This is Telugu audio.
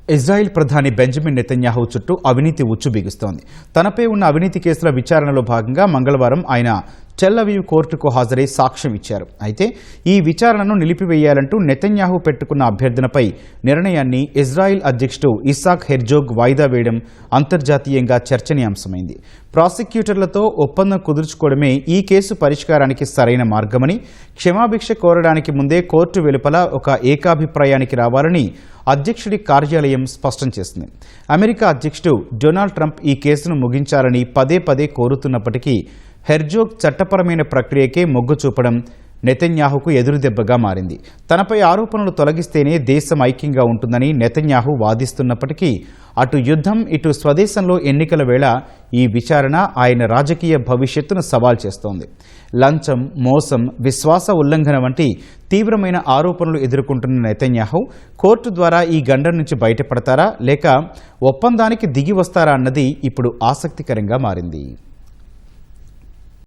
ఇజ్రాయెల్ ప్రధాని బెంజమిన్ నెతన్యాహు చుట్టూ అవినీతి ఉచ్చు బిగుస్తోంది. తనపై ఉన్న అవినీతి కేసుల విచారణలో భాగంగా మంగళవారం ఆయన టెల్ అవీవ్ కోర్టుకు హాజరై సాక్ష్యం ఇచ్చారు. అయితే ఈ విచారణను నిలిపివేయాలంటూ నెతన్యాహు పెట్టుకున్న అభ్యర్థనపై నిర్ణయాన్ని ఇజ్రాయెల్ అధ్యక్షుడు ఇస్సాక్ హెర్జోగ్ వాయిదా వేయడం అంతర్జాతీయంగా చర్చనీయాంశమైంది. ప్రాసిక్యూటర్లతో ఒప్పందం కుదుర్చుకోవడమే ఈ కేసు పరిష్కారానికి సరైన మార్గమని, క్షమాభిక్ష కోరడానికి ముందే కోర్టు వెలుపల ఒక ఏకాభిప్రాయానికి రావాలని అధ్యక్షుడి కార్యాలయం స్పష్టం చేసింది. అమెరికా అధ్యక్షుడు డొనాల్డ్ ట్రంప్ ఈ కేసును ముగించాలని పదే పదే కోరుతున్నప్పటికీ హెర్జోగ్ చట్టపరమైన ప్రక్రియకే మొగ్గు చూపడం నెతన్యాహుకు ఎదురుదెబ్బగా మారింది. తనపై ఆరోపణలు తొలగిస్తేనే దేశం ఐక్యంగా ఉంటుందని నెతన్యాహు వాదిస్తున్నప్పటికీ అటు యుద్ధం, ఇటు స్వదేశంలో ఎన్నికల వేళ ఈ విచారణ ఆయన రాజకీయ భవిష్యత్తును సవాల్ చేస్తోంది. లంచం, మోసం, విశ్వాస ఉల్లంఘన వంటి తీవ్రమైన ఆరోపణలు ఎదుర్కొంటున్న నెతన్యాహు కోర్టు ద్వారా ఈ గండం నుంచి బయటపడతారా లేక ఒప్పందానికి దిగి వస్తారా అన్నది ఇప్పుడు ఆసక్తికరంగా మారింది.